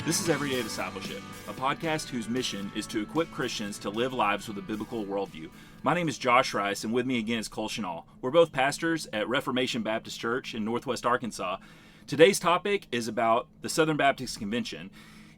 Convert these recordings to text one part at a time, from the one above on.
This is Everyday Discipleship, a podcast whose mission is to equip Christians to live lives with a biblical worldview. My name is Josh Rice, and with me again is Cole Chenal. We're both pastors at Reformation Baptist Church in Northwest Arkansas. Today's topic is about the Southern Baptist Convention.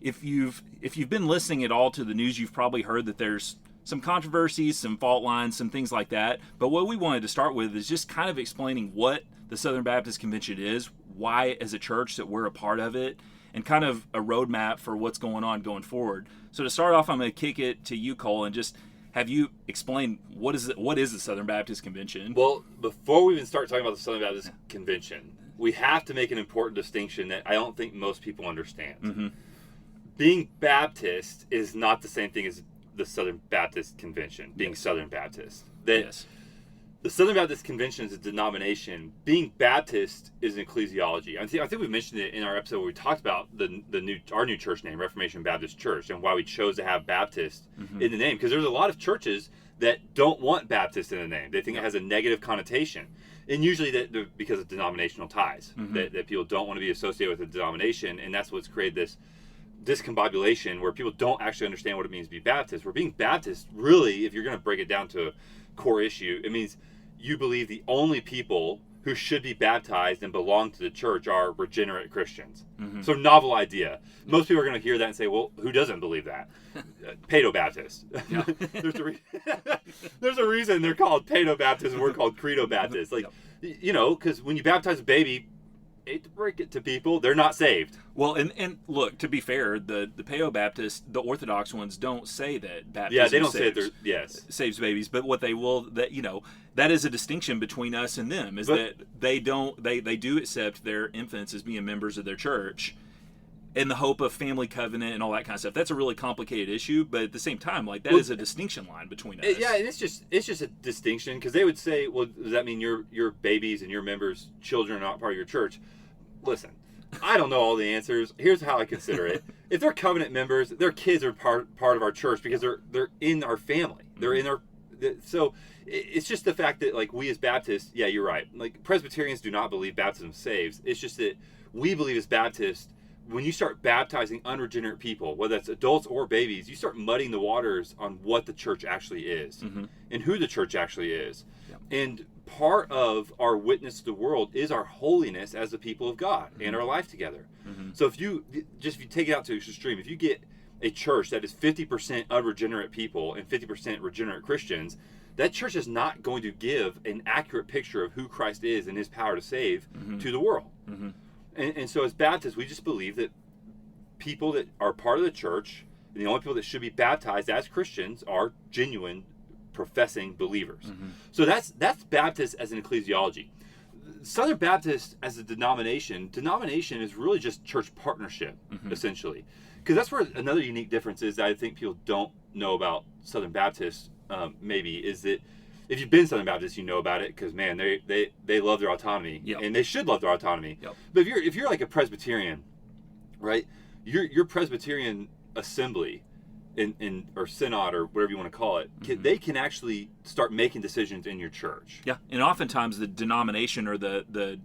If you've been listening at all to the news, you've probably heard that there's some controversies, some fault lines, some things like that. But what we wanted to start with is just kind of explaining what the Southern Baptist Convention is, why as a church that we're a part of it, and kind of a roadmap for what's going on going forward. So to start off, I'm going to kick it to you, Cole, and just have you explain what is the Southern Baptist Convention? Well, before we even start talking about the Southern Baptist Convention, we have to make an important distinction that I don't think most people understand. Mm-hmm. Being Baptist is not the same thing as the Southern Baptist Convention, being Southern Baptist. Yes. The Southern Baptist Convention is a denomination. Being Baptist is an ecclesiology. I think we mentioned it in our episode where we talked about our new church name, Reformation Baptist Church, and why we chose to have Baptist in the name. Because there's a lot of churches that don't want Baptist in the name. They think it has a negative connotation. And usually because of denominational ties, that people don't want to be associated with a denomination, and that's what's created this discombobulation where people don't actually understand what it means to be Baptist. Where being Baptist, really, if you're going to break it down to a core issue, it means you believe the only people who should be baptized and belong to the church are regenerate Christians. Mm-hmm. So novel idea. Most people are going to hear that and say, well, who doesn't believe that? Paedo-Baptist. Yeah. There's a reason they're called Paedo-Baptist and we're called Credo-Baptist. Because when you baptize a baby, hate to break it to people, they're not saved. Well, and look, to be fair, the Paedo-Baptist, the Orthodox ones don't say that baptism they don't say it. Saves babies, but what they will, that is a distinction between us and them, that they do accept their infants as being members of their church in the hope of family covenant and all that kind of stuff. That's a really complicated issue, but at the same time, that is a distinction line between us. Yeah, and it's just a distinction, because they would say, well, does that mean your babies and your members' children are not part of your church? Listen, I don't know all the answers. Here's how I consider it. If they're covenant members, their kids are part of our church because they're in our family. They're in our... So it's just the fact that, we as Baptists, yeah, you're right. Presbyterians do not believe baptism saves. It's just that we believe as Baptists, when you start baptizing unregenerate people, whether that's adults or babies, you start muddying the waters on what the church actually is and who the church actually is. Yeah. And part of our witness to the world is our holiness as the people of God and our life together. Mm-hmm. So if you take it out to extreme, if you get a church that is 50% unregenerate people and 50% regenerate Christians, that church is not going to give an accurate picture of who Christ is and his power to save to the world. Mm-hmm. And so as Baptists, we just believe that people that are part of the church, and the only people that should be baptized as Christians, are genuine professing believers. Mm-hmm. So that's Baptist as an ecclesiology. Southern Baptist as a denomination is really just church partnership, essentially. Because that's where another unique difference is that I think people don't know about Southern Baptist, maybe, is that if you've been Southern Baptist, you know about it, because, man, they love their autonomy, and they should love their autonomy. Yep. But if you're like a Presbyterian, right, your Presbyterian assembly or synod or whatever you want to call it, they can actually start making decisions in your church. Yeah, and oftentimes the denomination or the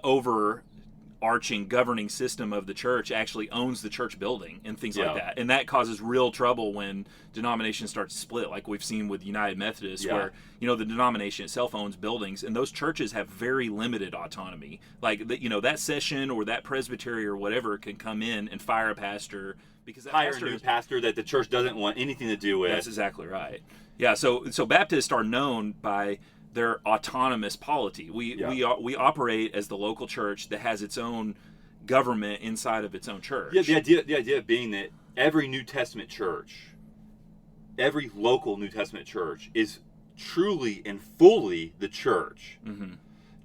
overarching governing system of the church actually owns the church building and things like that. And that causes real trouble when denominations start to split, like we've seen with United Methodist, where the denomination itself owns buildings, and those churches have very limited autonomy. That session or that presbytery or whatever can come in and fire a pastor because that hire a new pastor that the church doesn't want anything to do with. That's exactly right. Yeah, so Baptists are known by their autonomous polity. We operate as the local church that has its own government inside of its own church. Yeah, the idea being that every New Testament church, every local New Testament church, is truly and fully the church. Mm-hmm.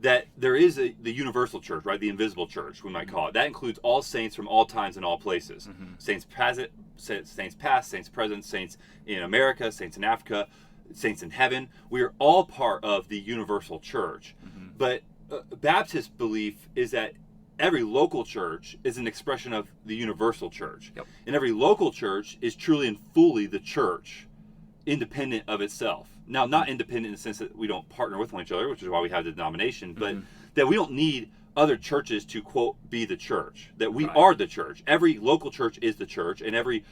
That there is the universal church, right? The invisible church, we might call it. That includes all saints from all times and all places. Mm-hmm. Saints past, saints present, saints in America, saints in Africa, saints in heaven. We are all part of the universal church. Mm-hmm. But Baptist belief is that every local church is an expression of the universal church. Yep. And every local church is truly and fully the church, independent of itself. Now, not independent in the sense that we don't partner with one another, which is why we have the denomination, but that we don't need other churches to, quote, be the church. That we Right. are the church. Every local church is the church, and every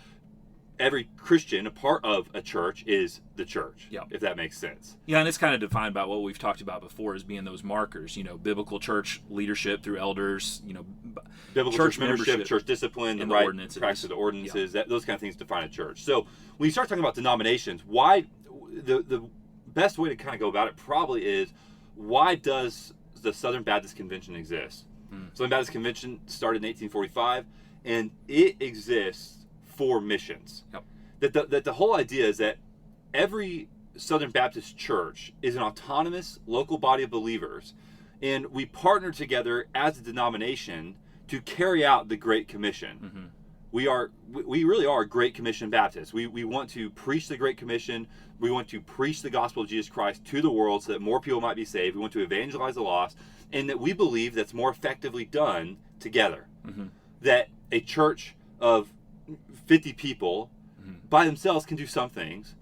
Christian, a part of a church, is the church. Yep. If that makes sense. Yeah, and it's kind of defined by what we've talked about before as being those markers, biblical church leadership through elders, Biblical church membership, church discipline, the and right ordinances. practice of the ordinances, those kind of things define a church. So when you start talking about denominations, why the best way to kind of go about it probably is, why does the Southern Baptist Convention exist? Southern Baptist Convention started in 1845, and it exists for missions. Yep. That the whole idea is that every Southern Baptist church is an autonomous local body of believers, and we partner together as a denomination to carry out the Great Commission. We really are Great Commission Baptists. We want to preach the Great Commission. We want to preach the gospel of Jesus Christ to the world so that more people might be saved. We want to evangelize the lost, and that we believe that's more effectively done together. That a church of 50 people by themselves can do some things,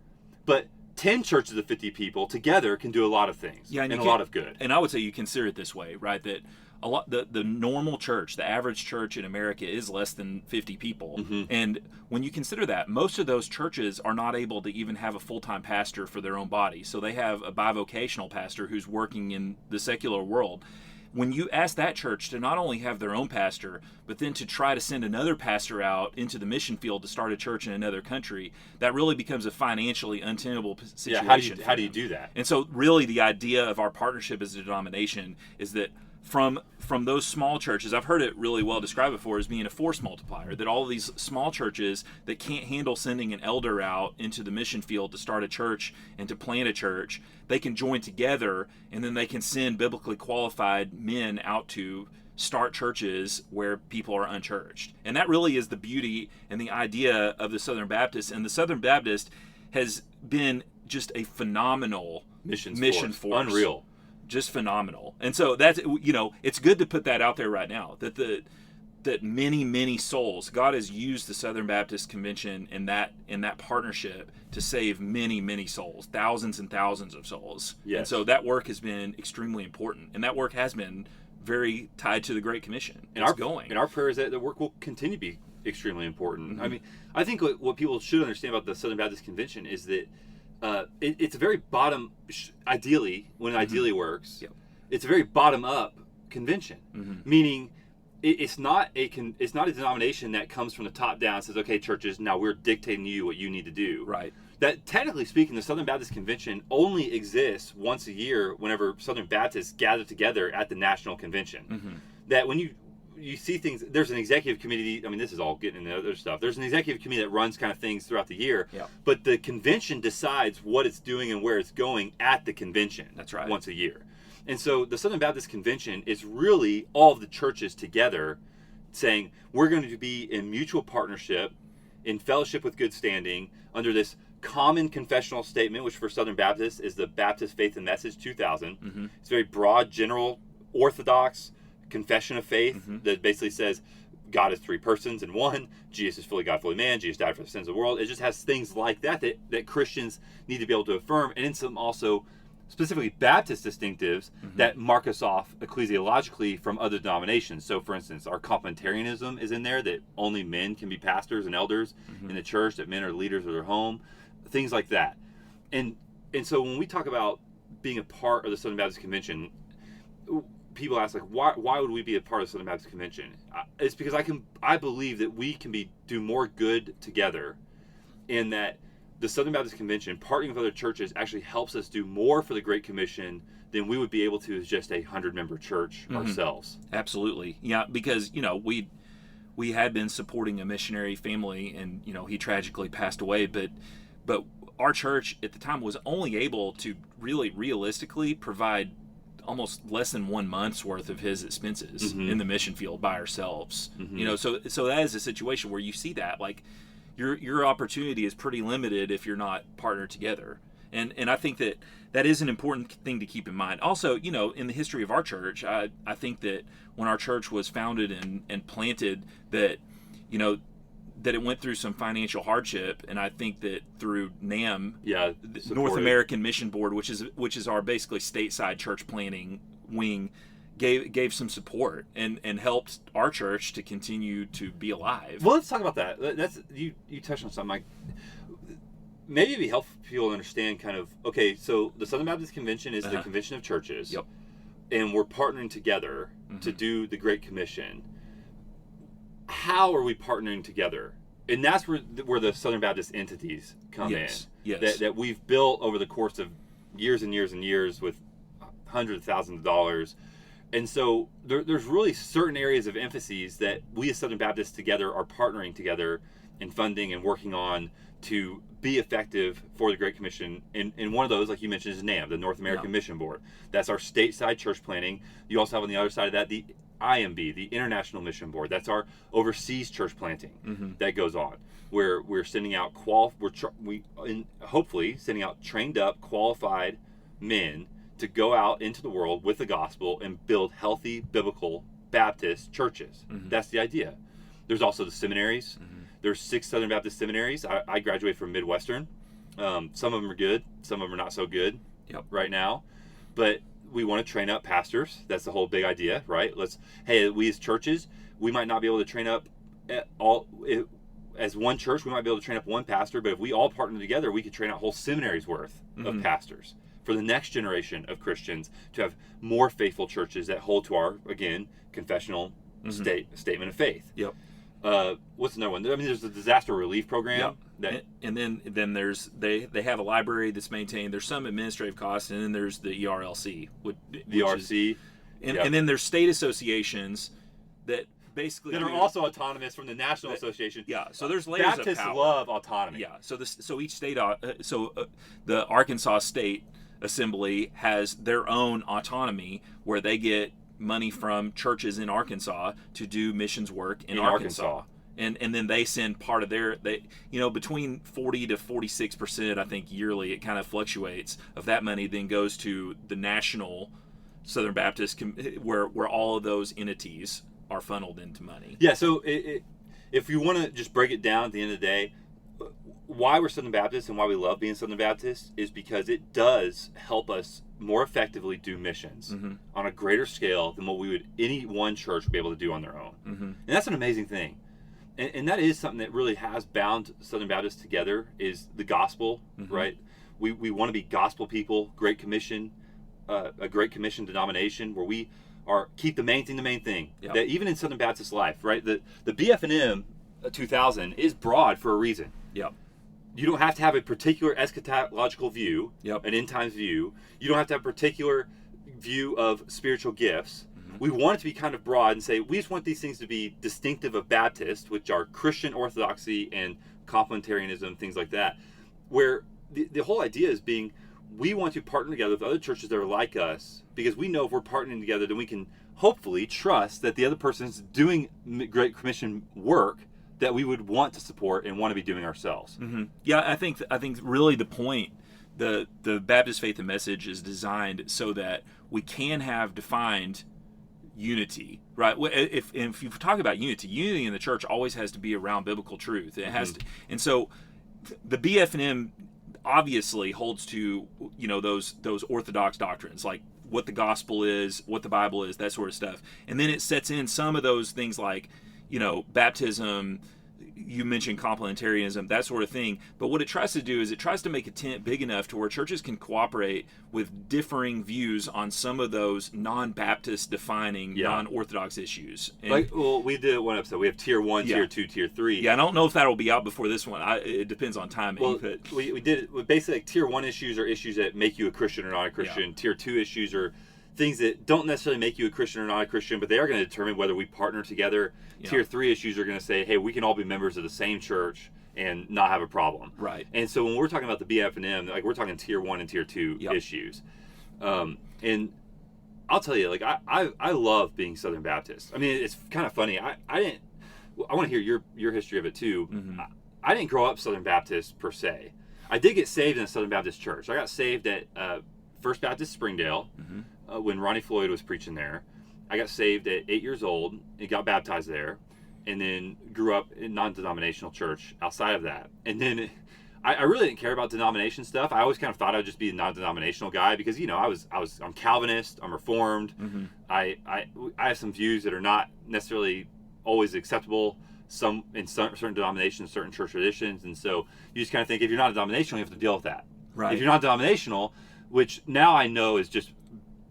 but 10 churches of 50 people together can do a lot of things, and a lot of good. And I would say you consider it this way, right? That the normal church, the average church in America, is less than 50 people. And when you consider that, most of those churches are not able to even have a full-time pastor for their own body. So they have a bivocational pastor who's working in the secular world. When you ask that church to not only have their own pastor, but then to try to send another pastor out into the mission field to start a church in another country, that really becomes a financially untenable situation. How do you do that? And so really the idea of our partnership as a denomination is that from those small churches, I've heard it really well described before as being a force multiplier, that all of these small churches that can't handle sending an elder out into the mission field to start a church and to plant a church, they can join together, and then they can send biblically qualified men out to start churches where people are unchurched. And that really is the beauty and the idea of the Southern Baptist. And the Southern Baptist has been just a phenomenal mission force. Unreal. Just phenomenal. And so that's, it's good to put that out there right now, that many souls, God has used the Southern Baptist Convention in that partnership to save many souls, thousands and thousands of souls. Yes. And so that work has been extremely important, and that work has been very tied to the Great Commission. And our prayer is that the work will continue to be extremely important. I mean, I think what people should understand about the Southern Baptist Convention is that it's a very ideally works, it's a very bottom-up convention, meaning it's not a denomination that comes from the top down and says, okay, churches, now we're dictating to you what you need to do. Right. That technically speaking, the Southern Baptist Convention only exists once a year whenever Southern Baptists gather together at the National Convention. That when you see things, there's an executive committee. I mean, this is all getting into other stuff. There's an executive committee that runs kind of things throughout the year. But the convention decides what it's doing and where it's going at the convention. That's right. Once a year. And so the Southern Baptist Convention is really all of the churches together saying, we're going to be in mutual partnership, in fellowship with good standing, under this common confessional statement, which for Southern Baptists is the Baptist Faith and Message 2000. It's very broad, general, orthodox confession of faith that basically says God is three persons in one, Jesus is fully God, fully man, Jesus died for the sins of the world. It just has things like that Christians need to be able to affirm, and in some also specifically Baptist distinctives that mark us off ecclesiologically from other denominations. So for instance, our complementarianism is in there, that only men can be pastors and elders in the church, that men are leaders of their home, things like that. And so when we talk about being a part of the Southern Baptist Convention, people ask, like, why would we be a part of the Southern Baptist Convention? It's because I believe that we can do more good together, in that the Southern Baptist Convention, partnering with other churches, actually helps us do more for the Great Commission than we would be able to as just a 100-member church ourselves. Absolutely. Yeah, because, we had been supporting a missionary family, and, he tragically passed away, but our church at the time was only able to really realistically provide almost less than 1 month's worth of his expenses in the mission field by ourselves. So that is a situation where you see that, like, your opportunity is pretty limited if you're not partnered together. And I think that is an important thing to keep in mind. Also, in the history of our church, I think that when our church was founded and planted, that it went through some financial hardship, and I think that through NAM, the North American Mission Board, which is our basically stateside church planning wing, gave some support and helped our church to continue to be alive. Well, let's talk about that. That's you touched on something. Like, maybe it'd be helpful for people to understand kind of, okay, so the Southern Baptist Convention is the convention of churches. Yep. And we're partnering together to do the Great Commission. How are we partnering together? And that's where the Southern Baptist entities come in. Yes. That we've built over the course of years and years and years with hundreds of thousands of dollars. And so there's really certain areas of emphases that we as Southern Baptists together are partnering together in funding and working on to be effective for the Great Commission. And one of those, like you mentioned, is NAM, the North American Mission Board. That's our stateside church planting. You also have on the other side of that the IMB, the International Mission Board. That's our overseas church planting that goes on, where we're sending out hopefully sending out trained up, qualified men to go out into the world with the gospel and build healthy biblical Baptist churches. That's the idea. There's also the seminaries. There's 6 Southern Baptist seminaries. I graduated from Midwestern. Some of them are good. Some of them are not so good right now. But we want to train up pastors. That's the whole big idea, right? We as churches, we might not be able to train up as one church, we might be able to train up one pastor, but if we all partner together, we could train out whole seminaries worth of pastors for the next generation of Christians to have more faithful churches that hold to our, again, confessional statement of faith. What's another one? I mean, there's the disaster relief program. And then there's they have a library that's maintained. There's some administrative costs, and then there's the ERLC. The RC. And then there's state associations that basically that are also autonomous from the National Association. So there's layers Baptists of power. love autonomy. So each state, the Arkansas State Assembly has their own autonomy where they get money from churches in Arkansas to do missions work in Arkansas. And then they send part of between 40 to 46%, I think yearly, it kind of fluctuates, of that money then goes to the national Southern Baptist, where all of those entities are funneled into money. So if you want to just break it down at the end of the day, why we're Southern Baptists and why we love being Southern Baptists is because it does help us more effectively do missions on a greater scale than what any one church would be able to do on their own. And that's an amazing thing. And that is something that really has bound Southern Baptists together, is the gospel, right? We want to be gospel people, Great Commission, a Great Commission denomination where we keep the main thing. That even in Southern Baptist life, right? The BF&M 2000 is broad for a reason. You don't have to have a particular eschatological view, an end times view. You don't have to have a particular view of spiritual gifts. We want it to be kind of broad and say we just want these things to be distinctive of Baptist, which are Christian orthodoxy and complementarianism, things like that. Where the whole idea is being, we want to partner together with other churches that are like us, because we know if we're partnering together, then we can hopefully trust that the other person's doing Great Commission work that we would want to support and want to be doing ourselves. I think really the point, the Baptist Faith and Message is designed so that we can have defined unity, right? If you talk about unity in the church always has to be around biblical truth. It has to, and so the BF&M obviously holds to those orthodox doctrines, like what the gospel is, what the Bible is, that sort of stuff. And then it sets in some of those things like baptism. You mentioned complementarianism, that sort of thing. But what it tries to do is it tries to make a tent big enough to where churches can cooperate with differing views on some of those non-Baptist defining, non-Orthodox issues. And, we did one episode. We have Tier 1, Tier 2, Tier 3. I don't know if that will be out before this one. It depends on timing. We did it. Basically, like, Tier 1 issues are issues that make you a Christian or not a Christian. Tier 2 issues are things that don't necessarily make you a Christian or not a Christian, but they are going to determine whether we partner together. Tier 3 issues are going to say, hey, we can all be members of the same church and not have a problem. Right. And so when we're talking about the BF&M, like, we're talking Tier 1 and Tier 2 issues. And I'll tell you, like, I love being Southern Baptist. I mean, it's kind of funny. I want to hear your history of it too. I didn't grow up Southern Baptist per se. I did get saved in a Southern Baptist church. I got saved at First Baptist Springdale when Ronnie Floyd was preaching there. I got saved at 8 years old and got baptized there, and then grew up in non-denominational church outside of that. And then I really didn't care about denomination stuff. I always kind of thought I'd just be a non-denominational guy because, you know, I'm Calvinist, I'm Reformed. Mm-hmm. I have some views that are not necessarily always acceptable in certain denominations, certain church traditions. And so you just kind of think if you're not denominational, you have to deal with that. Right. If you're not denominational, which now I know is just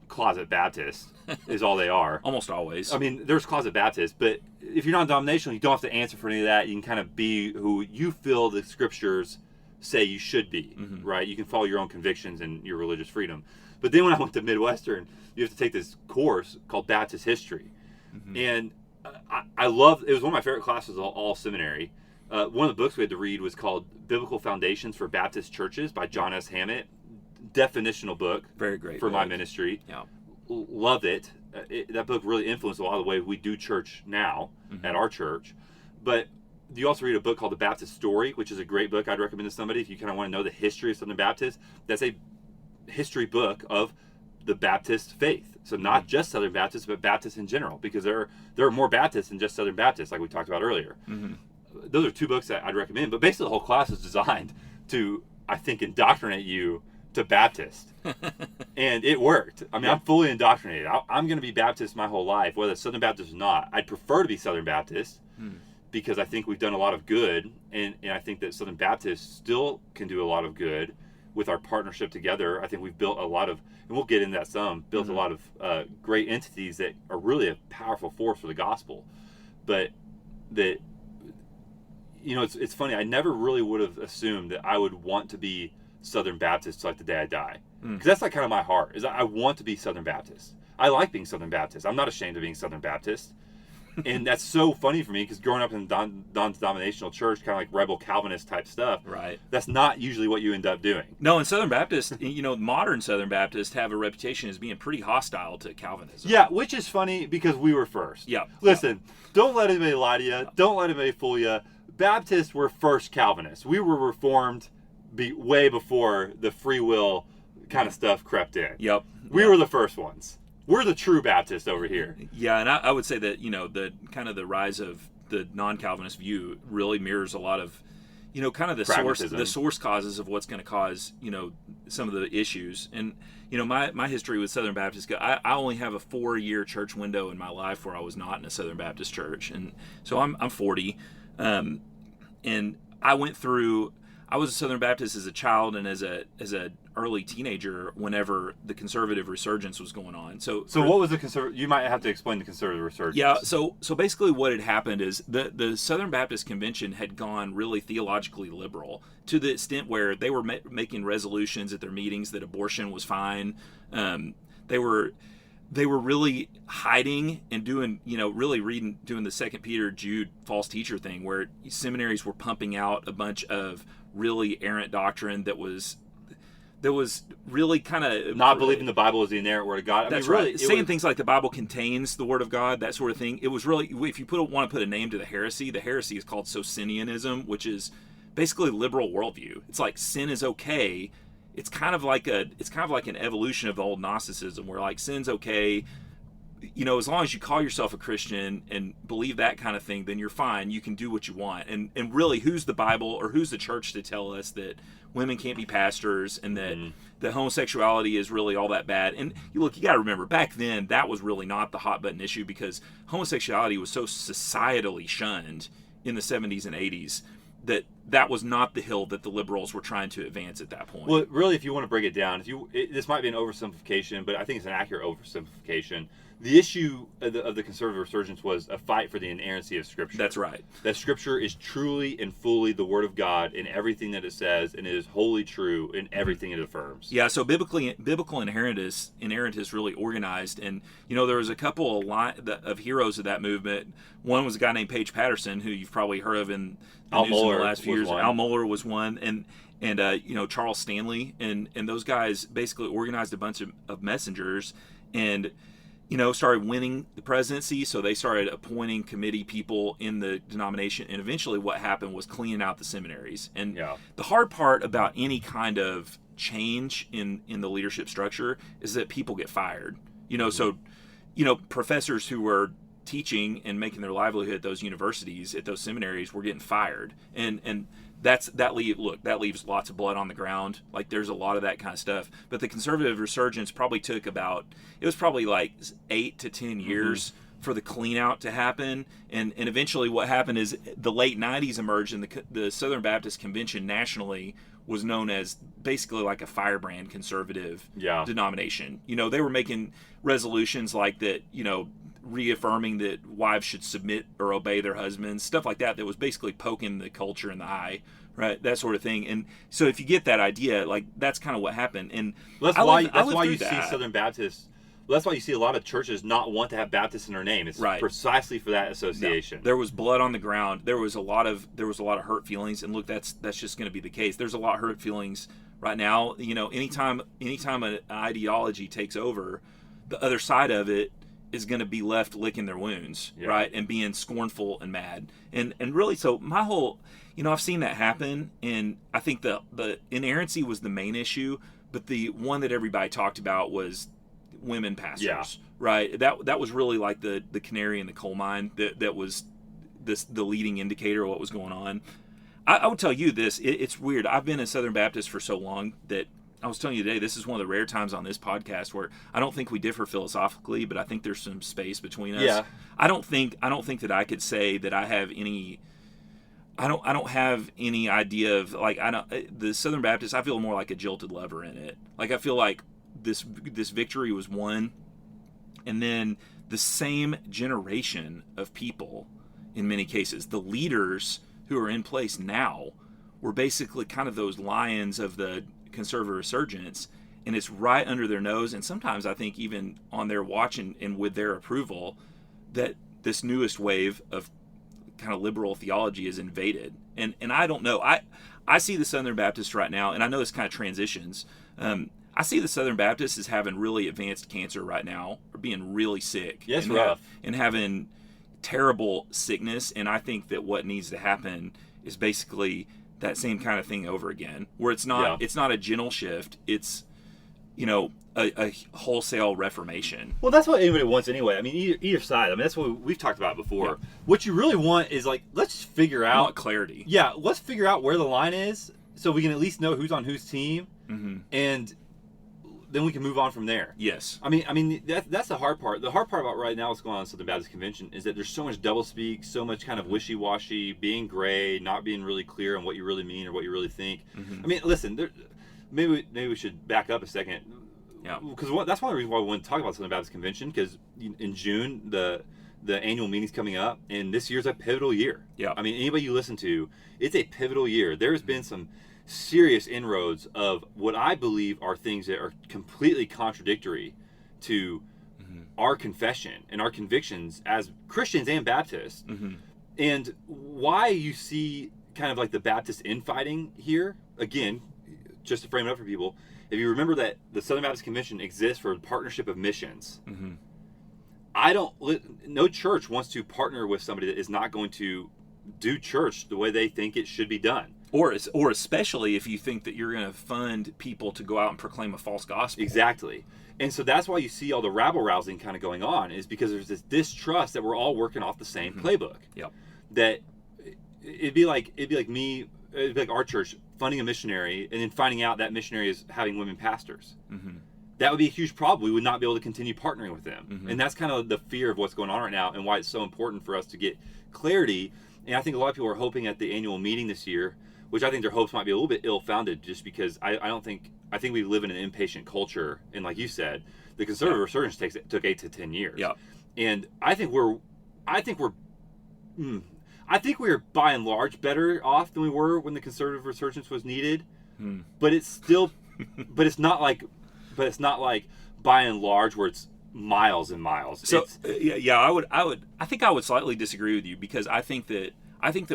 closet Baptist is all they are. Almost always. I mean, there's closet Baptists, but if you're not denominational, you don't have to answer for any of that. You can kind of be who you feel the scriptures say you should be, right? You can follow your own convictions and your religious freedom. But then when I went to Midwestern, you have to take this course called Baptist History. And I love, it was one of my favorite classes all seminary. One of the books we had to read was called Biblical Foundations for Baptist Churches by John S. Hammett. Definitional book. Very great for book. my ministry. Yeah. Loved it. That book really influenced a lot of the way we do church now at our church. But you also read a book called The Baptist Story, which is a great book I'd recommend to somebody if you kind of want to know the history of Southern Baptists. That's a history book of the Baptist faith. So not just Southern Baptists, but Baptists in general, because there are more Baptists than just Southern Baptists, like we talked about earlier. Those are two books that I'd recommend. But basically the whole class is designed to, I think, indoctrinate you to Baptist. And it worked. I mean, I'm fully indoctrinated. I'm going to be Baptist my whole life, whether it's Southern Baptist or not. I'd prefer to be Southern Baptist because I think we've done a lot of good, and I think that Southern Baptists still can do a lot of good with our partnership together. I think we've built a lot of, and we'll get into that some, built a lot of great entities that are really a powerful force for the gospel. But that, you know, it's funny. I never really would have assumed that I would want to be Southern Baptist like the day I die, because that's like kind of my heart, is I want to be Southern Baptist. I like being Southern Baptist. I'm not ashamed of being Southern Baptist. And that's so funny for me because growing up in non-denominational church, kind of like rebel Calvinist type stuff, right? That's not usually what you end up doing. No, and Southern Baptists, you know, modern Southern Baptists have a reputation as being pretty hostile to Calvinism. Yeah, which is funny because we were first. Yeah. Listen, don't let anybody lie to you. Don't let anybody fool you. Baptists were first Calvinists. We were Reformed way before the free will kind of stuff crept in. Yep. We were the first ones. We're the true Baptists over here. Yeah, and I would say that, you know, the kind of the rise of the non-Calvinist view really mirrors a lot of, you know, kind of the source causes of what's going to cause, you know, some of the issues. And, you know, my history with Southern Baptist, I only have a 4-year church window in my life where I was not in a Southern Baptist church. And so I'm 40. And I was a Southern Baptist as a child and as a early teenager whenever the conservative resurgence was going on. So what was the conservative? You might have to explain the conservative resurgence. Yeah. So basically, what had happened is the Southern Baptist Convention had gone really theologically liberal to the extent where they were making resolutions at their meetings that abortion was fine. They were really hiding and doing, you know, really doing the 2 Peter Jude false teacher thing, where seminaries were pumping out a bunch of really errant doctrine that was really kind of not believing the Bible is the inerrant word of God. That's right. Saying things like the Bible contains the word of God, that sort of thing. It was really, if you want to put a name to the heresy is called Socinianism, which is basically liberal worldview. It's like sin is okay. It's kind of like an evolution of the old Gnosticism, where like sin's okay. You know, as long as you call yourself a Christian and believe that kind of thing, then you're fine. You can do what you want. And really, who's the Bible or who's the church to tell us that women can't be pastors and that homosexuality is really all that bad? And you got to remember, back then, that was really not the hot button issue because homosexuality was so societally shunned in the 70s and 80s that was not the hill that the liberals were trying to advance at that point. Well, really, if you want to break it down, this might be an oversimplification, but I think it's an accurate oversimplification. The issue of the conservative resurgence was a fight for the inerrancy of Scripture. That's right. That Scripture is truly and fully the Word of God in everything that it says, and it is wholly true in everything it affirms. Yeah, so biblical inerrantists really organized, and you know there was a couple of heroes of that movement. One was a guy named Paige Patterson, who you've probably heard of in the news in the last few years. Al Mohler was one, and you know, Charles Stanley, and those guys basically organized a bunch of messengers, and you know, started winning the presidency, so they started appointing committee people in the denomination, and eventually what happened was cleaning out the seminaries. And the hard part about any kind of change in the leadership structure is that people get fired. You know, so, you know, professors who were teaching and making their livelihood at those universities, at those seminaries, were getting fired. And that leaves lots of blood on the ground. Like there's a lot of that kind of stuff. But the conservative resurgence probably took like 8 to 10 years for the clean out to happen. And eventually what happened is the late 90s emerged, and the Southern Baptist Convention nationally was known as basically like a firebrand conservative denomination. They were making resolutions like that, reaffirming that wives should submit or obey their husbands, stuff like that was basically poking the culture in the eye, right? That sort of thing. And so if you get that idea, like that's kind of what happened. And that's why you see Southern Baptists. Well, that's why you see a lot of churches not want to have Baptist in their name. It's precisely for that association. No, there was blood on the ground. There was a lot of hurt feelings, and look, that's just going to be the case. There's a lot of hurt feelings right now. Anytime an ideology takes over, the other side of it is going to be left licking their wounds, right, and being scornful and mad. And really, so my whole, I've seen that happen, and I think the inerrancy was the main issue, but the one that everybody talked about was women pastors, right? That was really like the canary in the coal mine that was the leading indicator of what was going on. I would tell you this, it's weird. I've been a Southern Baptist for so long that I was telling you today, this is one of the rare times on this podcast where I don't think we differ philosophically, but I think there's some space between us. Yeah. I don't think that I could say that I have any. I don't have any idea of the Southern Baptist. I feel more like a jilted lover in it. Like I feel like this victory was won, and then the same generation of people, in many cases, the leaders who are in place now, were basically kind of those lions of the conservative resurgence, and it's right under their nose, and sometimes I think even on their watch and with their approval, that this newest wave of kind of liberal theology is invaded. And I don't know. I see the Southern Baptists right now, and I know this kind of transitions. I see the Southern Baptists as having really advanced cancer right now, or being really sick. Yes, rough. And having terrible sickness, and I think that what needs to happen is basically that same kind of thing over again, where it's not a gentle shift, it's a wholesale reformation. Well, that's what anybody wants anyway. I mean, either side. I mean, that's what we've talked about before. Yeah. What you really want is let's figure out clarity. Yeah, let's figure out where the line is, so we can at least know who's on whose team, and then we can move on from there. Yes. I mean that's the hard part. The hard part about right now what's going on in Southern Baptist Convention is that there's so much doublespeak, so much kind of wishy-washy, being gray, not being really clear on what you really mean or what you really think. I mean, listen, maybe we should back up a second. Yeah. Because that's one of the reasons why we want to talk about Southern Baptist Convention, because in June the annual meeting's coming up, and this year's a pivotal year. Yeah. I mean, anybody you listen to, it's a pivotal year. There's been some serious inroads of what I believe are things that are completely contradictory to our confession and our convictions as Christians and Baptists. And why you see kind of like the Baptist infighting here, again, just to frame it up for people, if you remember that the Southern Baptist Convention exists for a partnership of missions. No church wants to partner with somebody that is not going to do church the way they think it should be done. Or especially if you think that you're going to fund people to go out and proclaim a false gospel. Exactly. And so that's why you see all the rabble-rousing kind of going on, is because there's this distrust that we're all working off the same playbook. Yep. That it'd be like our church funding a missionary and then finding out that missionary is having women pastors. That would be a huge problem. We would not be able to continue partnering with them. And that's kind of the fear of what's going on right now, and why it's so important for us to get clarity. And I think a lot of people are hoping at the annual meeting this year, which I think their hopes might be a little bit ill-founded, just because I think we live in an impatient culture, and like you said, the conservative resurgence took 8 to 10 years. Yeah. And I think we're by and large better off than we were when the conservative resurgence was needed. But it's still, but it's not like by and large where it's miles and miles. So I think I would slightly disagree with you, because I think that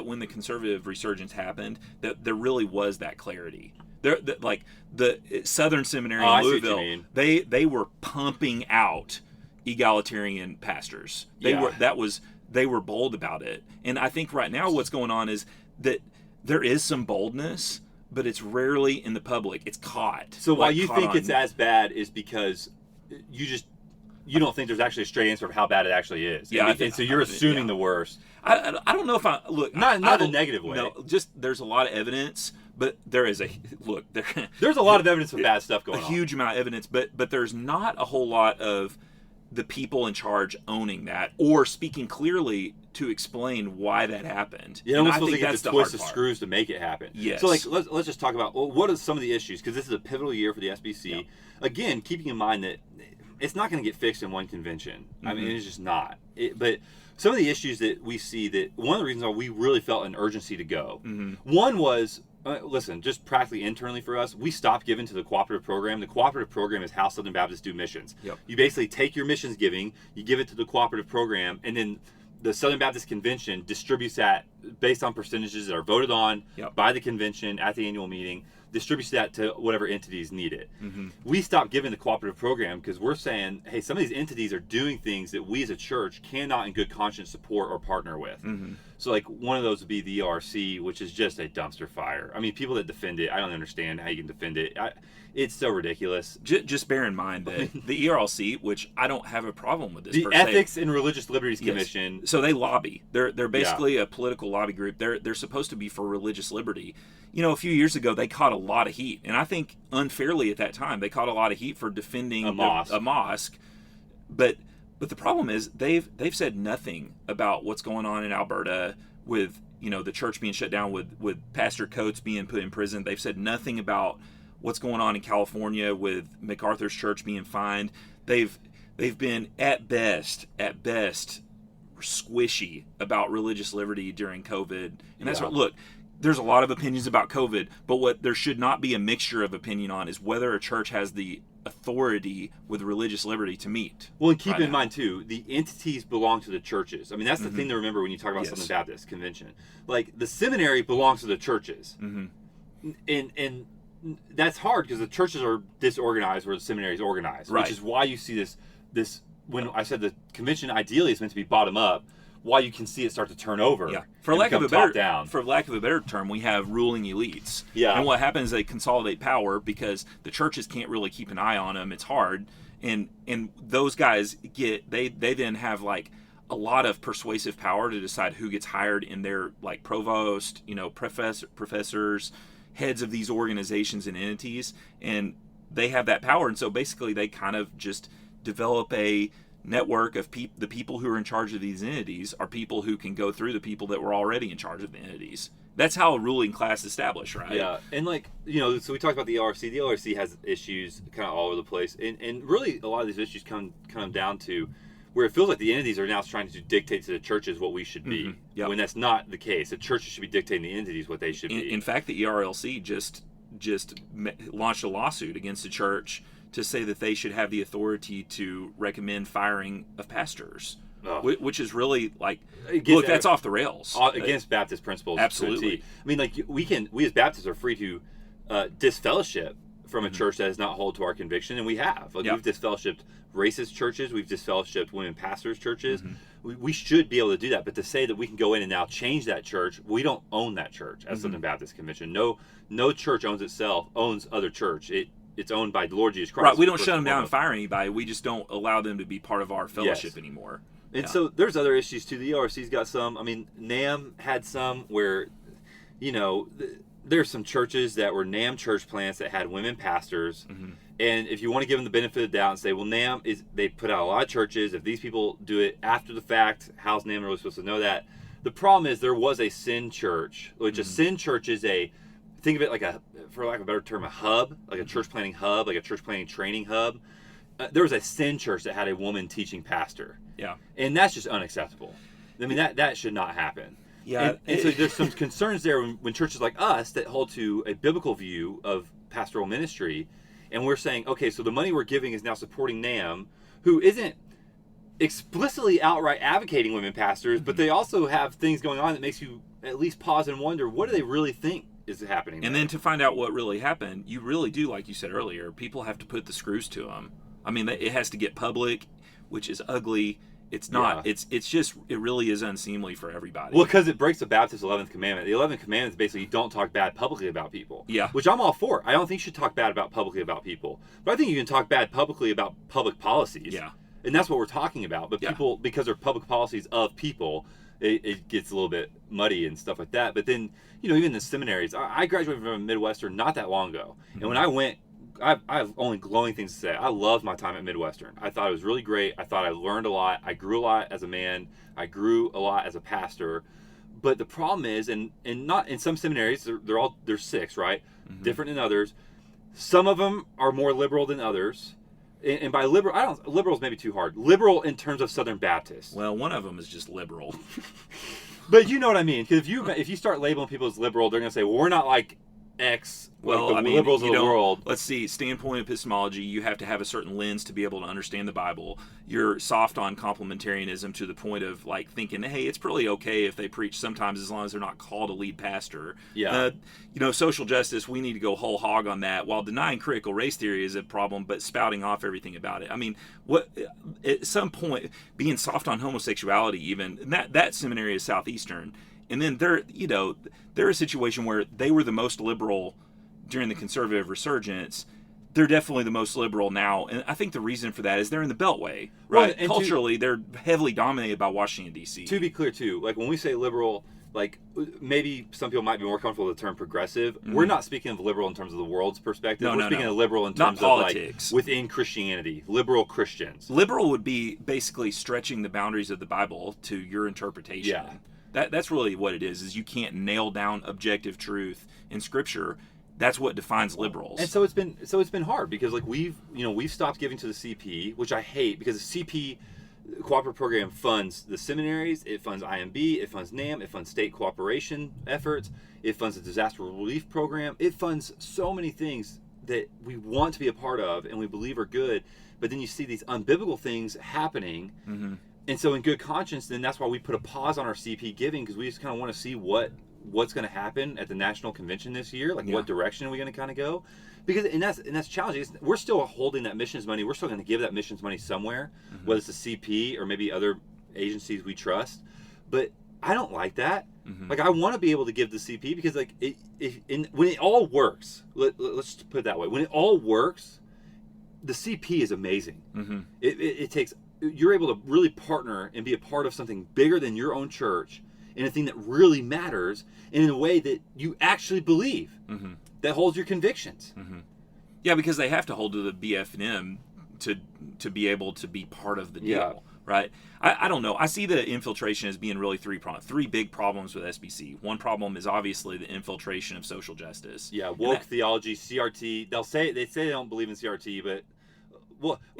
when the conservative resurgence happened, that there really was that clarity. Like the Southern Seminary in Louisville, they were pumping out egalitarian pastors. They were bold about it. And I think right now what's going on is that there is some boldness, but it's rarely in the public. It's caught. So why you think it's as bad is because you you don't think there's actually a straight answer of how bad it actually is. Yeah, and so you're assuming the worst. I don't know if I look not a negative way. No, just there's a lot of evidence, but there is there's a lot of evidence of bad stuff going on. A huge amount of evidence, but there's not a whole lot of the people in charge owning that or speaking clearly to explain why that happened. You almost supposed to get the twist of screws to make it happen. Yes. So let's just talk about what are some of the issues, because this is a pivotal year for the SBC. Yeah. Again, keeping in mind that it's not going to get fixed in one convention. Mm-hmm. I mean, it's just not. But some of the issues that we see, that one of the reasons why we really felt an urgency to go. Mm-hmm. One was, listen, just practically internally for us, we stopped giving to the cooperative program. The cooperative program is how Southern Baptists do missions. Yep. You basically take your missions giving, you give it to the cooperative program, and then the Southern Baptist Convention distributes that based on percentages that are voted on by the convention at the annual meeting, distributes that to whatever entities need it. Mm-hmm. We stopped giving the cooperative program because we're saying, hey, some of these entities are doing things that we as a church cannot in good conscience support or partner with. Mm-hmm. So like one of those would be the ERC, which is just a dumpster fire. I mean, people that defend it, I don't understand how you can defend it. It's so ridiculous. Just bear in mind that the ERLC, which I don't have a problem with this. The Ethics and Religious Liberties Commission. Yes. So they lobby. They're basically a political lobby group. They're supposed to be for religious liberty. You know, a few years ago they caught a lot of heat, and I think unfairly at that time they caught a lot of heat for defending a mosque. But the problem is they've said nothing about what's going on in Alberta with, you know, the church being shut down, with Pastor Coates being put in prison. They've said nothing about what's going on in California with MacArthur's church being fined. They've been at best squishy about religious liberty during COVID. And that's what, look, there's a lot of opinions about COVID, but what there should not be a mixture of opinion on is whether a church has the authority with religious liberty to meet. Well, and keep in mind too, the entities belong to the churches. I mean, that's the thing to remember when you talk about Southern Baptist Convention. Like, the seminary belongs to the churches. Mm-hmm. And that's hard because the churches are disorganized where the seminary is organized, which is why you see this when I said the convention ideally is meant to be bottom up, why you can see it start to turn over. Yeah. For lack of a better term, we have ruling elites. Yeah. And what happens is they consolidate power because the churches can't really keep an eye on them. It's hard. And those guys they then have like a lot of persuasive power to decide who gets hired in their, like, provost, you know, professors, heads of these organizations and entities, and they have that power. And so basically they kind of just develop a network of the people who are in charge of these entities are people who can go through the people that were already in charge of the entities. That's how a ruling class is established, right? Yeah. And, like, you know, so we talked about the LRC. The LRC has issues kind of all over the place, and really a lot of these issues come down to where it feels like the entities are now trying to dictate to the churches what we should be, when that's not the case. The churches should be dictating the entities what they should be. In fact, the ERLC just launched a lawsuit against the church to say that they should have the authority to recommend firing of pastors, which is really, like, look, that's off the rails. Against Baptist principles. Absolutely. I mean, like, we as Baptists are free to disfellowship from a church that does not hold to our conviction, and we have. Like, we've disfellowshipped racist churches, we've disfellowshipped women pastors' churches. We should be able to do that, but to say that we can go in and now change that church, we don't own that church as Southern Baptist Convention. No church owns other church. It's owned by the Lord Jesus Christ. Right, we don't shut them down and fire anybody. We just don't allow them to be part of our fellowship anymore. And so there's other issues too. The ERC's got some. I mean, NAM had some where, you know, there's some churches that were NAM church plants that had women pastors. And if you want to give them the benefit of the doubt and say, well, NAM they put out a lot of churches. If these people do it after the fact, how's NAM really supposed to know that? The problem is there was a sin church, which a sin church is think of it like for lack of a better term, a hub, like a church planting hub, like a church planting training hub. There was a sin church that had a woman teaching pastor. Yeah. And that's just unacceptable. I mean, that should not happen. Yeah. And so there's some concerns there when churches like us that hold to a biblical view of pastoral ministry, and we're saying, okay, so the money we're giving is now supporting NAM, who isn't explicitly outright advocating women pastors, but they also have things going on that makes you at least pause and wonder, what do they really think is happening? And then to find out what really happened, you really do, like you said earlier, people have to put the screws to them. I mean, it has to get public, which is ugly. It's not. Yeah. It's just, it really is unseemly for everybody. Well, because it breaks the Baptist 11th commandment. The 11th commandment is basically don't talk bad publicly about people. Yeah. Which I'm all for. I don't think you should talk bad publicly about people. But I think you can talk bad publicly about public policies. Yeah. And that's what we're talking about. But Yeah. people, because they're public policies of people, it gets a little bit muddy and stuff like that. But then, even the seminaries, I graduated from Midwestern not that long ago. And when I went, I have only glowing things to say. I loved my time at Midwestern. I thought it was really great. I thought I learned a lot. I grew a lot as a man. I grew a lot as a pastor. But the problem is, and not in some seminaries, they're 6, right? Mm-hmm. Different than others. Some of them are more liberal than others. And by liberal, liberal is maybe too hard. Liberal in terms of Southern Baptist. Well, one of them is just liberal. But you know what I mean. Because if you start labeling people as liberal, they're going to say, well, we're not like X, well, like the liberals of the world. Let's see, standpoint epistemology, you have to have a certain lens to be able to understand the Bible. You're soft on complementarianism to the point of like thinking, hey, it's pretty okay if they preach sometimes as long as they're not called a lead pastor. Yeah. Social justice, we need to go whole hog on that, while denying critical race theory is a problem, but spouting off everything about it. I mean, at some point, being soft on homosexuality even, and that seminary is Southeastern. And then they're a situation where they were the most liberal during the conservative resurgence. They're definitely the most liberal now. And I think the reason for that is they're in the Beltway, right? Well, culturally, they're heavily dominated by Washington, D.C. To be clear, too, like when we say liberal, like maybe some people might be more comfortable with the term progressive. Mm-hmm. We're not speaking of liberal in terms of the world's perspective. We're speaking of liberal in terms of like within Christianity, liberal Christians. Liberal would be basically stretching the boundaries of the Bible to your interpretation. Yeah. That's really what it is you can't nail down objective truth in Scripture. That's what defines liberals. And so it's been hard because like we've stopped giving to the CP, which I hate because the CP cooperative program funds the seminaries, it funds IMB, it funds NAM, it funds state cooperation efforts, it funds the disaster relief program, it funds so many things that we want to be a part of and we believe are good, but then you see these unbiblical things happening. Mm-hmm. And so in good conscience, then that's why we put a pause on our CP giving, because we just kind of want to see what's going to happen at the national convention this year, like what direction are we going to kind of go? Because and that's challenging. We're still holding that missions money. We're still going to give that missions money somewhere, whether it's the CP or maybe other agencies we trust. But I don't like that. Mm-hmm. Like I want to be able to give the CP because like when it all works, let's put it that way. When it all works, the CP is amazing. Mm-hmm. It takes. You're able to really partner and be a part of something bigger than your own church in a thing that really matters and in a way that you actually believe, that holds your convictions. Mm-hmm. Yeah, because they have to hold to the BF&M to be able to be part of the deal, right? I don't know. I see the infiltration as being really three big problems with SBC. One problem is obviously the infiltration of social justice. Yeah, woke theology, CRT. They say they don't believe in CRT, but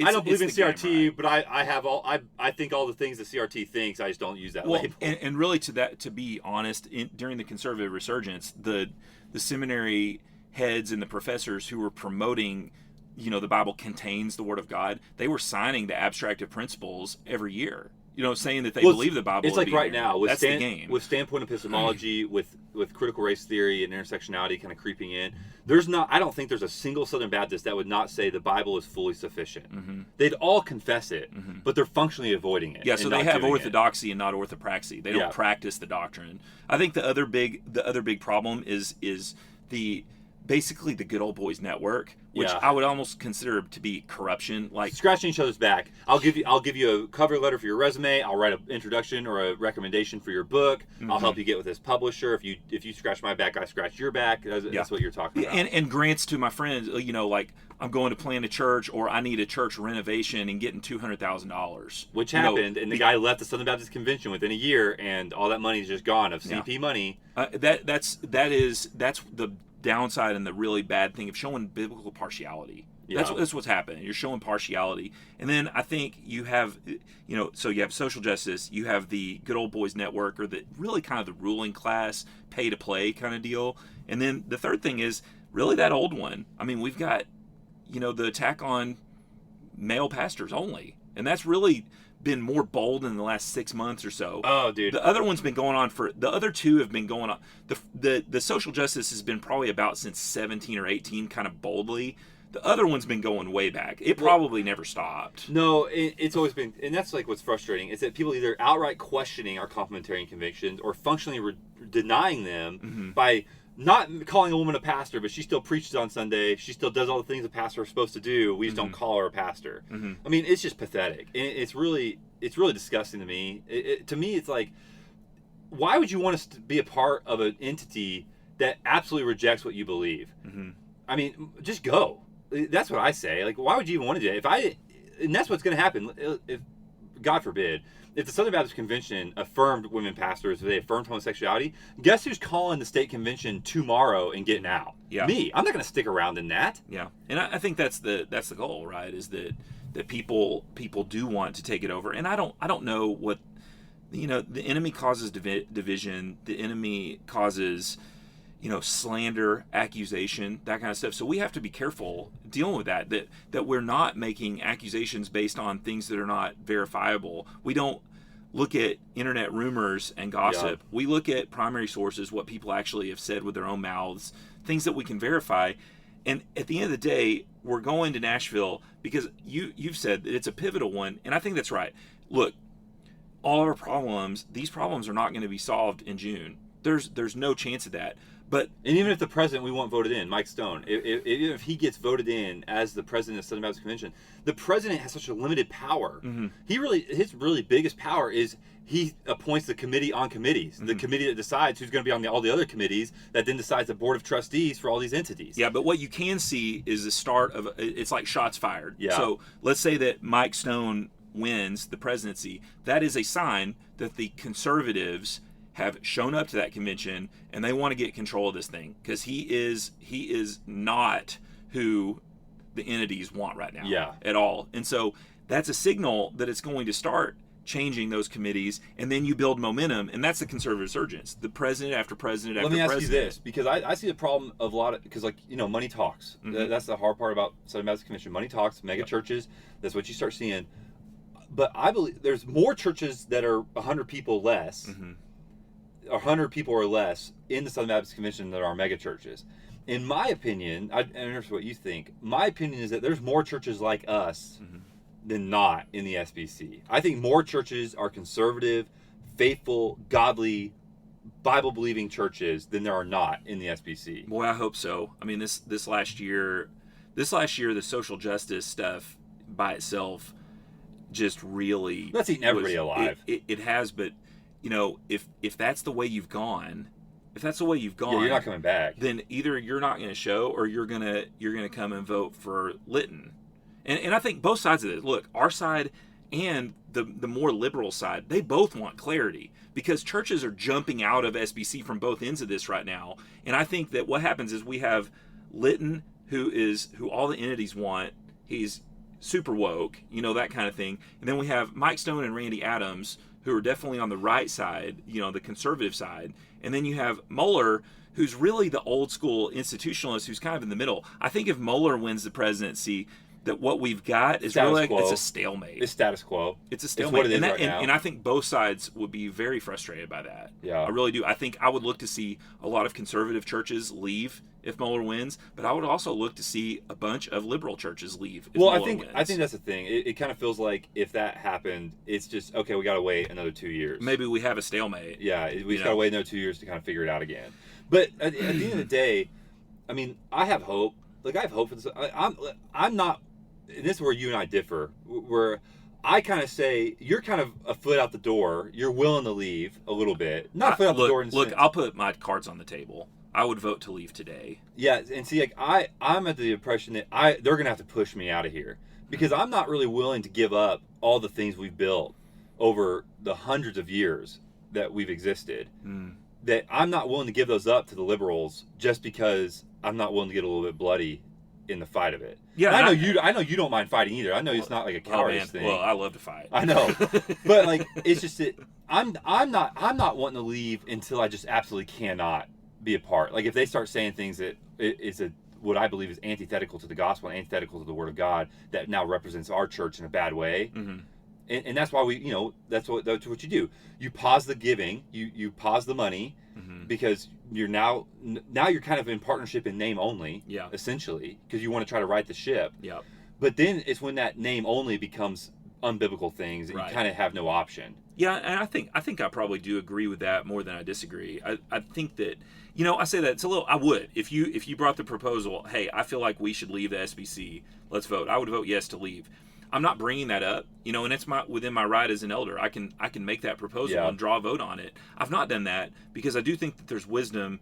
I don't believe in CRT, game, right? But I think all the things that CRT thinks. I just don't use that label. And really, to be honest, during the conservative resurgence, the seminary heads and the professors who were promoting, the Bible contains the Word of God, they were signing the abstractive principles every year. Saying that they believe the Bible. It's like right now with that's the game. With standpoint epistemology, with critical race theory and intersectionality kind of creeping in. I don't think there's a single Southern Baptist that would not say the Bible is fully sufficient. Mm-hmm. They'd all confess it, but they're functionally avoiding it. Yeah, so they have orthodoxy and not orthopraxy. They don't practice the doctrine. I think the other big problem is basically the good old boys network, which I would almost consider to be corruption, like scratching each other's back. I'll give you a cover letter for your resume. I'll write an introduction or a recommendation for your book. Mm-hmm. I'll help you get with this publisher. If you scratch my back, I scratch your back. That's what you're talking about. And grants to my friends, like I'm going to plant a church or I need a church renovation and getting $200,000, which happened, and the guy left the Southern Baptist Convention within a year, and all that money is just gone of CP money. That's the downside and the really bad thing of showing biblical partiality. That's what's happening. You're showing partiality. And then I think you have, so you have social justice, you have the good old boys network, or the really kind of the ruling class pay to play kind of deal. And then the third thing is really that old one. I mean, we've got, the attack on male pastors only. And that's really been more bold in the last 6 months or so. Oh, dude. The other one's been going on the other two have been going on. The social justice has been probably about since 17 or 18, kind of boldly. The other one's been going way back. It probably never stopped. No, it's always been, and that's like what's frustrating, is that people either outright questioning our complementarian convictions or functionally denying them by not calling a woman a pastor, but she still preaches on Sunday. She still does all the things a pastor is supposed to do. We just don't call her a pastor. I mean, it's just pathetic. And it's really disgusting to me. To me, it's like, why would you want us to be a part of an entity that absolutely rejects what you believe? I mean, just go. That's what I say. Like, why would you even want to do it? And that's what's going to happen. If God forbid, if the Southern Baptist Convention affirmed women pastors, if they affirmed homosexuality, guess who's calling the state convention tomorrow and getting out? Yeah. Me. I'm not going to stick around in that. Yeah, and I think that's the goal, right? Is that people do want to take it over, and I don't know what, the enemy causes division. The enemy causes, slander, accusation, that kind of stuff. So we have to be careful dealing with that we're not making accusations based on things that are not verifiable. We don't look at internet rumors and gossip. We look at primary sources, what people actually have said with their own mouths, things that we can verify. And at the end of the day, we're going to Nashville because you've said that it's a pivotal one, and I think that's right. Look, all of our problems, these problems are not going to be solved in June. There's no chance of that. And even if the president we want voted in, Mike Stone, if he gets voted in as the president of the Southern Baptist Convention, the president has such a limited power. His really biggest power is he appoints the committee on committees, the committee that decides who's going to be on all the other committees, that then decides the board of trustees for all these entities. Yeah, but what you can see is the start of it's like shots fired. Yeah. So let's say that Mike Stone wins the presidency. That is a sign that the conservatives have shown up to that convention and they want to get control of this thing, because he is not who the entities want right now at all. And so that's a signal that it's going to start changing those committees, and then you build momentum, and that's the conservative resurgence. The president after president after president. Let me ask you this, because I see the problem of because money talks. That's the hard part about Southern Baptist Convention. Money talks, mega churches, that's what you start seeing. But I believe there's more churches that are 100 people less, 100 people or less in the Southern Baptist Convention than are mega churches. In my opinion, I don't know what you think. My opinion is that there's more churches like us than not in the SBC. I think more churches are conservative, faithful, godly, Bible-believing churches than there are not in the SBC. Boy, I hope so. I mean, this last year, the social justice stuff by itself just really... That's eating everybody alive. It has, but, if that's the way you've gone... you're not coming back. Then either you're not going to show, or you're gonna come and vote for Litton. And I think both sides of it. Look, our side and the more liberal side, they both want clarity, because churches are jumping out of SBC from both ends of this right now. And I think that what happens is we have Litton, who all the entities want. He's super woke, that kind of thing. And then we have Mike Stone and Randy Adams, who are definitely on the right side, the conservative side. And then you have Mueller, who's really the old school institutionalist, who's kind of in the middle. I think if Mueller wins the presidency, that what we've got is really it's a stalemate. It's status quo. It's a stalemate. It's what it is right now. And I think both sides would be very frustrated by that. Yeah. I really do. I think I would look to see a lot of conservative churches leave if Mueller wins, but I would also look to see a bunch of liberal churches leave if Mueller wins. I think that's the thing. It kind of feels like if that happened, it's just, okay, we got to wait another 2 years. Maybe we have a stalemate. Yeah, we just got to wait another 2 years to kind of figure it out again. But at the end of the day, I mean, I have hope. Like, I have hope for this. I'm not... And this is where you and I differ, where I kind of say, you're kind of a foot out the door. You're willing to leave a little bit. Not a foot out the door. Look, I'll put my cards on the table. I would vote to leave today. Yeah, and see, like I'm at the impression that they're going to have to push me out of here, because I'm not really willing to give up all the things we've built over the hundreds of years that we've existed. That I'm not willing to give those up to the liberals just because I'm not willing to get a little bit bloody in the fight of it. Yeah, I know you don't mind fighting either. I know it's not like a cowardice thing. Well, I love to fight. I know, but like it's just that I'm not wanting to leave until I just absolutely cannot be a part. Like if they start saying things that is what I believe is antithetical to the gospel and antithetical to the Word of God, that now represents our church in a bad way. And that's why that's what you do. You pause the giving, you pause the money, because you're now you're kind of in partnership in name only, essentially, because you want to try to right the ship. Yeah. But then it's when that name only becomes unbiblical things that Right. you kind of have no option. Yeah, and I think I probably do agree with that more than I disagree. I think that, I say that it's a little. I would if you brought the proposal. Hey, I feel like we should leave the SBC. Let's vote. I would vote yes to leave. I'm not bringing that up, and it's within my right as an elder. I can make that proposal and draw a vote on it. I've not done that because I do think that there's wisdom,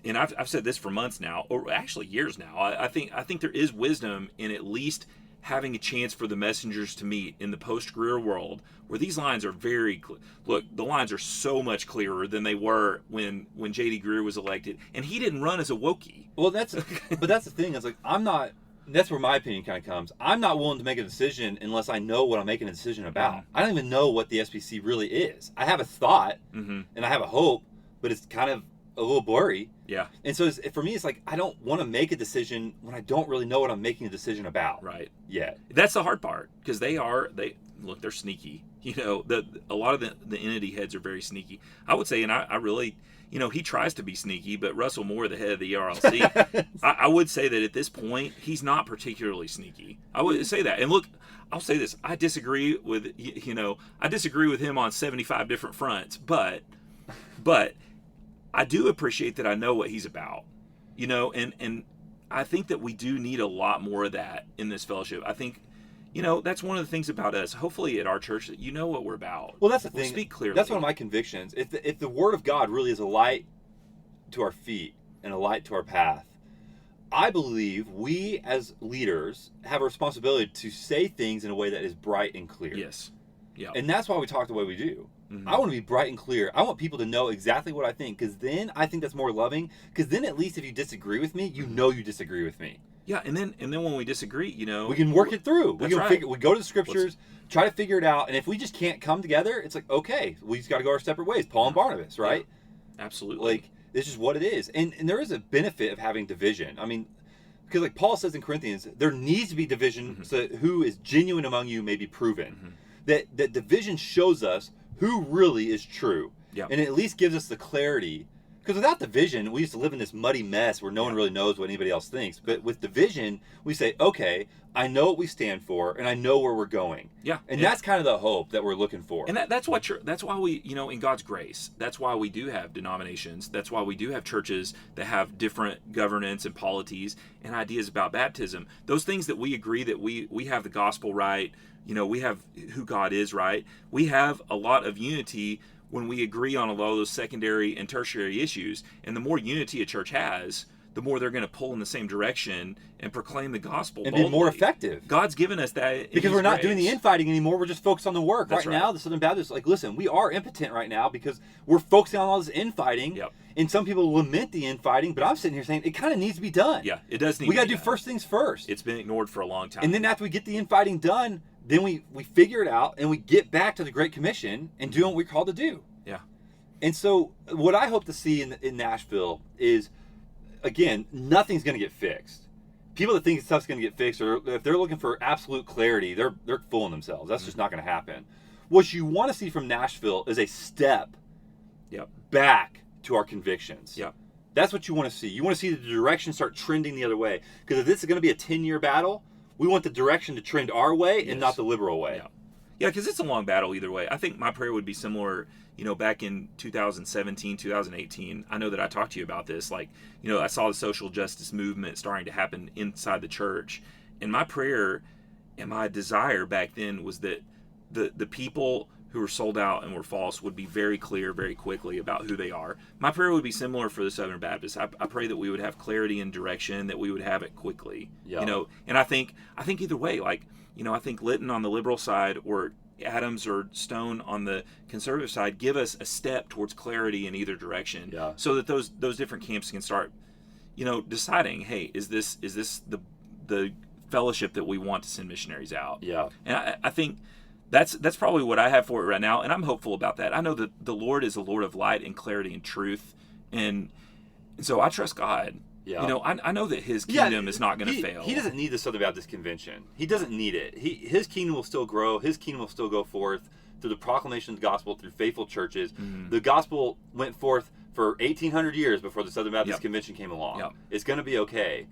and I've said this for months now, or actually years now. I think there is wisdom in at least having a chance for the messengers to meet in the post-Greer world, where these lines are very clear. Look, the lines are so much clearer than they were when J.D. Greer was elected, and he didn't run as a Wokey. Well, that's the thing. It's like I'm not. That's where my opinion kind of comes. I'm not willing to make a decision unless I know what I'm making a decision about. Mm-hmm. I don't even know what the SBC really is. I have a thought and I have a hope, but it's kind of a little blurry. Yeah. And so for me, it's like I don't want to make a decision when I don't really know what I'm making a decision about. Right. Yet. That's the hard part because they're sneaky. A lot of the entity heads are very sneaky. I would say, and I really, he tries to be sneaky, but Russell Moore, the head of the ERLC, I would say that at this point, he's not particularly sneaky. I would say that. And look, I'll say this. I disagree with him on 75 different fronts, but I do appreciate that I know what he's about, and I think that we do need a lot more of that in this fellowship. I think, that's one of the things about us, hopefully at our church, that you know what we're about. Well, that's the thing. Speak clearly. That's one of my convictions. If the Word of God really is a light to our feet and a light to our path, I believe we as leaders have a responsibility to say things in a way that is bright and clear. Yes. Yeah. And that's why we talk the way we do. Mm-hmm. I want to be bright and clear. I want people to know exactly what I think, because then I think that's more loving. Because then at least if you disagree with me, you know you disagree with me. Yeah, and then when we disagree, we can work it through. We go to the scriptures, try to figure it out, and if we just can't come together, it's like, okay, we just got to go our separate ways. Paul and Barnabas, right? Yeah, absolutely. Like, this is what it is. And there is a benefit of having division. I mean, because like Paul says in Corinthians, there needs to be division so that who is genuine among you may be proven. That division shows us who really is true. Yeah. And it at least gives us the clarity. Because without division, we used to live in this muddy mess where no one really knows what anybody else thinks. But with division, we say, okay, I know what we stand for, and I know where we're going. Yeah. And that's kind of the hope that we're looking for. And that's why we, in God's grace, that's why we do have denominations. That's why we do have churches that have different governance and polities and ideas about baptism. Those things that we agree that we have the gospel right, we have who God is right. We have a lot of unity when we agree on a lot of those secondary and tertiary issues. And the more unity a church has, the more they're going to pull in the same direction and proclaim the gospel and boldly. Be more effective. God's given us that because we're not doing the infighting anymore. We're just focused on the work. That's right now, the Southern Baptists, like, listen, we are impotent right now because we're focusing on all this infighting. Yep. And some people lament the infighting, but I'm sitting here saying it kind of needs to be done. Yeah, it does need to be done. We got to do first things first. It's been ignored for a long time. And then after we get the infighting done, then we figure it out and we get back to the Great Commission and do what we're called to do. Yeah. And so what I hope to see in Nashville is, again, nothing's going to get fixed. People that think stuff's going to get fixed, or if they're looking for absolute clarity, they're fooling themselves. That's just not going to happen. What you want to see from Nashville is a step back to our convictions. Yep. That's what you want to see. You want to see the direction start trending the other way. Because if this is going to be a 10-year battle, we want the direction to trend our way and not the liberal way. Yeah, because it's a long battle either way. I think my prayer would be similar, back in 2017, 2018. I know that I talked to you about this. Like, I saw the social justice movement starting to happen inside the church. And my prayer and my desire back then was that the people who were sold out and were false would be very clear very quickly about who they are. My prayer would be similar for the Southern Baptists. I pray that we would have clarity and direction, that we would have it quickly. Yeah. And I think either way, like, I think Litton on the liberal side or Adams or Stone on the conservative side give us a step towards clarity in either direction, so that those different camps can start, deciding, hey, is this the fellowship that we want to send missionaries out? Yeah. And I think that's probably what I have for it right now, and I'm hopeful about that. I know that the Lord is a Lord of light and clarity and truth, and so I trust God. Yeah. I know that His kingdom is not going to fail. He doesn't need the Southern Baptist Convention. He doesn't need it. His kingdom will still grow. His kingdom will still go forth through the proclamation of the gospel, through faithful churches. Mm-hmm. The gospel went forth for 1,800 years before the Southern Baptist Convention came along. It's going to be okay.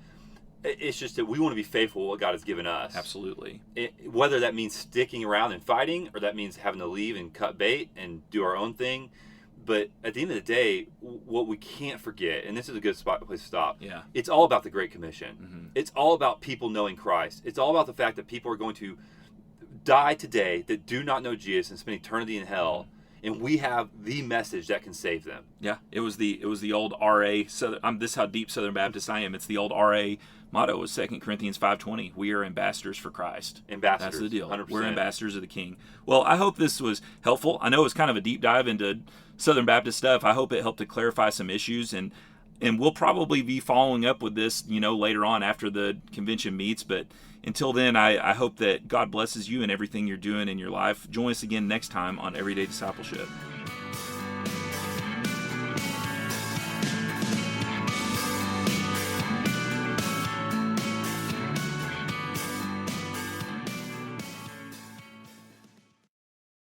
It's just that we want to be faithful to what God has given us. Absolutely. Whether that means sticking around and fighting, or that means having to leave and cut bait and do our own thing. But at the end of the day, what we can't forget, and this is a good place to stop, it's all about the Great Commission. Mm-hmm. It's all about people knowing Christ. It's all about the fact that people are going to die today that do not know Jesus and spend eternity in hell. Mm-hmm. And we have the message that can save them. Yeah, it was the old RA. This is how deep Southern Baptist I am. It's the old RA motto was 2 Corinthians 5:20. We are ambassadors for Christ. Ambassadors. That's the deal. 100%. We're ambassadors of the King. Well, I hope this was helpful. I know it was kind of a deep dive into Southern Baptist stuff. I hope it helped to clarify some issues, and we'll probably be following up with this, later on after the convention meets. But until then, I hope that God blesses you in everything you're doing in your life. Join us again next time on Everyday Discipleship.